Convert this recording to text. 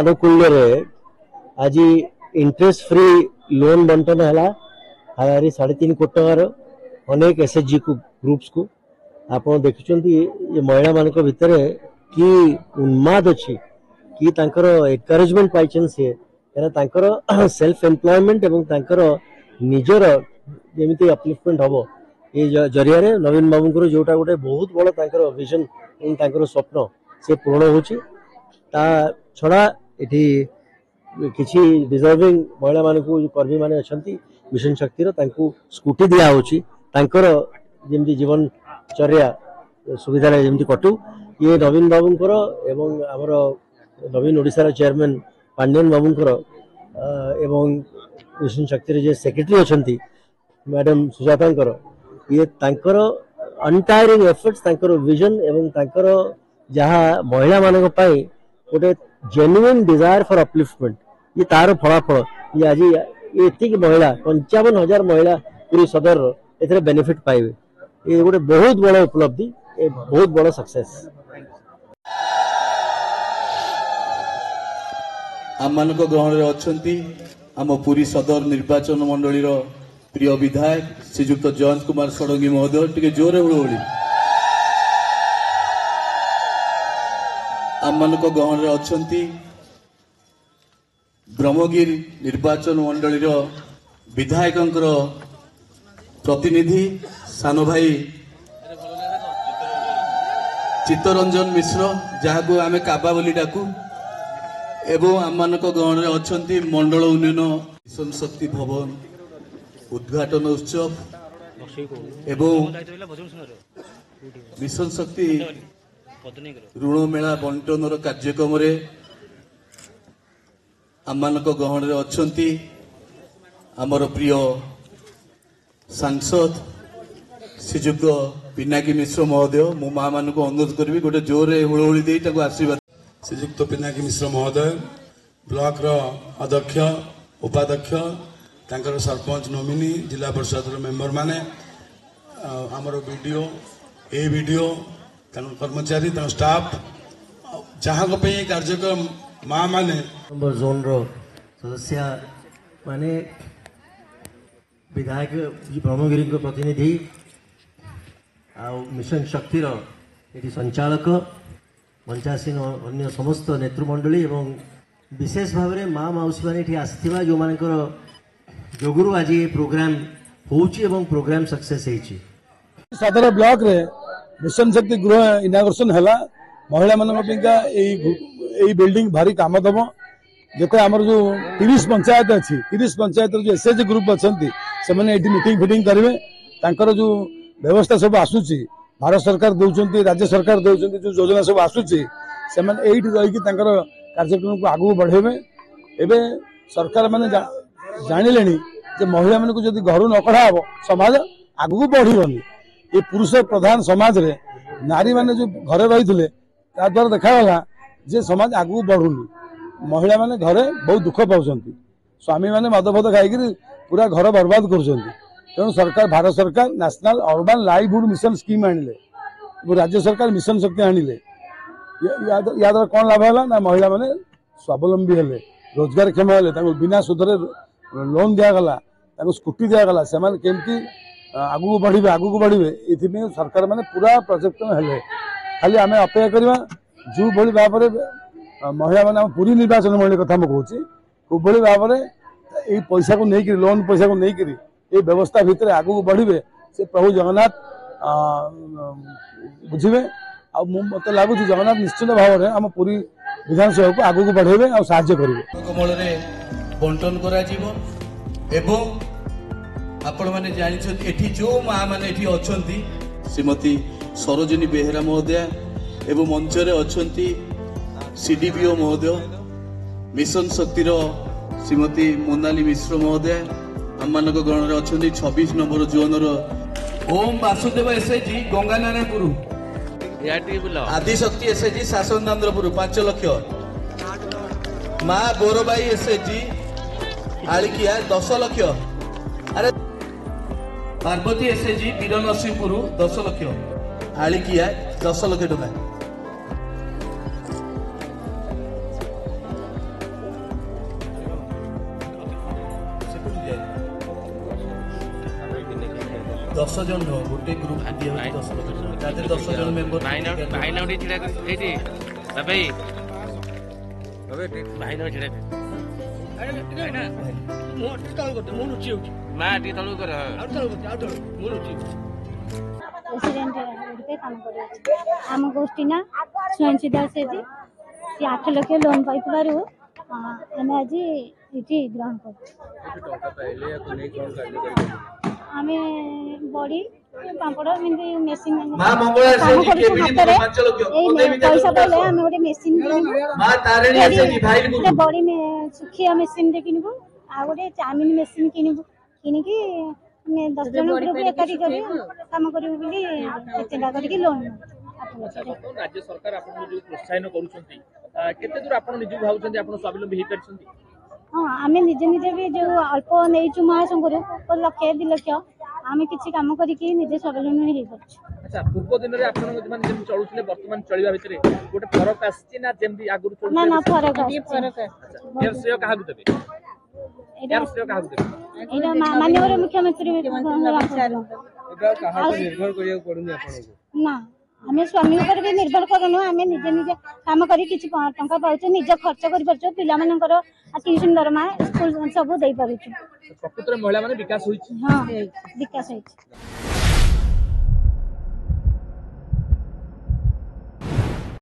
आनुकूल्य आज interest free loan बंटन है 3.5 कोटी टकर अनेक एसएचजी को ग्रुप्स को आप देखुं महिला मान भितर कि उन्माद अच्छी कि एनकरेजमेंट पाई सी कहीं सेल्फ एम्प्लॉयमेंट एवं निजर जमी अपलिफ्टमेंट हम ये जरिया नवीन बाबू जोटा गोटे बहुत बड़ा विजन स्वप्न से पूर्ण होता छड़ा ये किसी डिजर्विंग महिला मान कर्मी मैंने अच्छा मिशन शक्तिर स्कूटी दिखाई जमी जीवन चर्या सुविधा जमी कटू ये नवीन बाबूंकर एवं आमर नवीन ओडिशार चेयरमैन पांडियन बाबूंकर एवं मिशन शक्ति जे सेक्रेटरी अच्छा मैडम सुजाता ये अनटायरिंग एफर्ट्स विजन एवं जहाँ महिला मान गोटे जेन्युइन डिजायर फॉर अपलिफ्टमेंट ये तार फलाफल ये आज ये महिला 55,000 महिला पूरी सदर ए बेनिफिट पाइबे ये गोटे बहुत बड़ा उपलब्धि बहुत बड़ा सक्सेस आम मान ग्रहण अच्छी आम पुरी सदर निर्वाचन मंडली प्रिय विधायक श्रीजुक्त जयंत कुमार षडंगी महोदय टिके जोरे हुड़हुड़ी आम मान ग्रहण अच्छी ब्रह्मगिरी निर्वाचन मंडली विधायक प्रतिनिधि सान भाई चित्तरंजन मिश्र जहाँ को आम काबा बोली डाकू एवं आम मान ग्रहण अच्छी मंडल उन्नयन मिशन शक्ति भवन उद्घाटन उत्सव एवं मिशन शक्ति ऋण मेला बंटन कार्यक्रम आम ग्रहण अच्छी आमर प्रिय सांसद श्रीजुक्त पिनाकी मिश्र महोदय मो माँ मान अनुरोध करी गोटे जोरे हुड़हुड़ी दे आशीर्वाद श्रीजुक्त पिनाकी मिश्र महोदय ब्लॉक अध्यक्ष उपाध्यक्ष तांकर सरपंच नोमिनी जिला परिषद मेंबर माने आमर वीडियो ए वीडियो कर्मचारी स्टाफ जहाँ कार्यक्रम माँ माने नंबर जोन रो सदस्य माने विधायक ब्रह्मगिरी प्रतिनिधि आ मिशन शक्तिर ये संचालक 85 अन्य समस्त नेतृमंडली एवं विशेष भाव में माँ मौसी मैंने आसवा जो मान जोगुरु आज ये प्रोग्राम होची प्रोग्राम सक्सेस सदर ब्लॉक रे मिशन शक्ति गृह इनागुरेशन है महिला मान बिल्डिंग भारी काम दब जो आमर जो 30 पंचायत अच्छी 30 पंचायत जो एसएचजी ग्रुप अच्छा से मीटिंग फिटिंग करेंगे जो व्यवस्था सब आसूची भारत सरकार दौरान राज्य सरकार दौरान जो योजना सब आसूची से रही कार्यक्रम को आगू बढ़ेबे एवं सरकार मैंने जानिले महिला मान को जब घर न कढ़ा हम समाज आगू बढ़ी ये पुरुष प्रधान समाज रे नारी मैंने जो घरे रही द्वारा देखागला जे समाज आगू बढ़ुनी महिला मैंने घरे बहुत दुख पाँच स्वामी मैंने मद फद खाई पूरा घर बर्बाद कर सरकार भारत सरकार national urban livelihood mission scheme आनिले राज्य सरकार मिशन शक्ति आनिले या द्वारा कौन लाभ है ना महिला मैंने स्वावलंबी हेले रोजगार क्षम हेले बिना सुधरे लोन दिगला स्कूटी दिगला से केमती आगू बढ़े ये सरकार मैंने पूरा प्रोजेक्ट हेले खाली आम अपेक्षा करवा जो भली भाव महिला मैंने पूरी निर्वाचन मंडली कथा मुझे कोई भाव में ये पैसा को लेकर लोन पैसा को लेकर ये व्यवस्था भितर आगू बढ़े से प्रभु जगन्नाथ बुझे मत लगुच जगन्नाथ निश्चित भाव में आम पूरी विधानसभा को आगू बढ़ेबे और साहाय्य करेंगे बंटन करा आपण मैंने जानते एठी जो माँ मैंने एठी अछंती श्रीमती सरोजिनी बेहेरा महोदया एवं मंचरे अछंती सीडीपीओ महोदय मिशन शक्तिर श्रीमती मोनाली मिश्र महोदया आम मान गणना अच्छा 26 नंबर जोन ओम वासुदेव एसएचजी गंगा नारायणपुर आदिशक्ति एसएचजी शासन दान्द्रपुर 5 लाख माँ बोरबाई एसएचजी आलिकिया 10 लाख अरे पार्वती एसएचजी वीर नरसिंहपुर 10 लाख आलिकिया 10 लाख टका 10 ଜଣ ନୁହଁ, ଗୋଟେ ଗ୍ରୁପ ଦିଆ ହଉଛି 10 ଲକ୍ଷ ଟଙ୍କା। ତା ଦେହରେ 10 ଜଣ ମେମ୍ବର प्रेसिडेंट काम कर आम गोष्ठी ना स्वयं सिद्धा से 8 लाख लोन पाई आम आज ये ग्रहण कर बड़ी पापड़ मेसीन पैसा पाइले आम गोटे मेसीन बड़ी सुखिया मेसीन किनबू आ गोटे चाउमिन मेसीन किनबू किनिकी 10 जन ग्रुप एकाठी कर काम करूँ चिंता करके लोन राज्य सरकार आपको जो प्रोत्साहन करूछंती केते दूर आपण निज भाउछंती आपण स्वावलंबी हे करछंती। हाँ आम निजे निजे भी जो अल्प नहीं महासंघ लक्ष 2 लाख आम किसी काम करके निजे स्वावलंबी हो पार्छ। अच्छा पूर्व दिन रे आपण माने जेम चलुछले वर्तमान चलिबा भितरे गोटे फरक आछि ना जेमदी आगुर चलुछले ना फरक ए श्रेय काहा देबे एटा श्रेय काहा देबे एटा माननीय मुख्यमंत्री निर्भर करिया पड़ुनी आपण ना आम स्वामी ऊपर भी निर्भर करनु आम निजे निजे काम करी किछि टंका पाउछ निज खर्च करि परछ पिला मानकर ट्यूशन दरमा स्कूल सब देई परछ प्रकृत रे महिला माने विकास होइछि। हां विकास होइछि।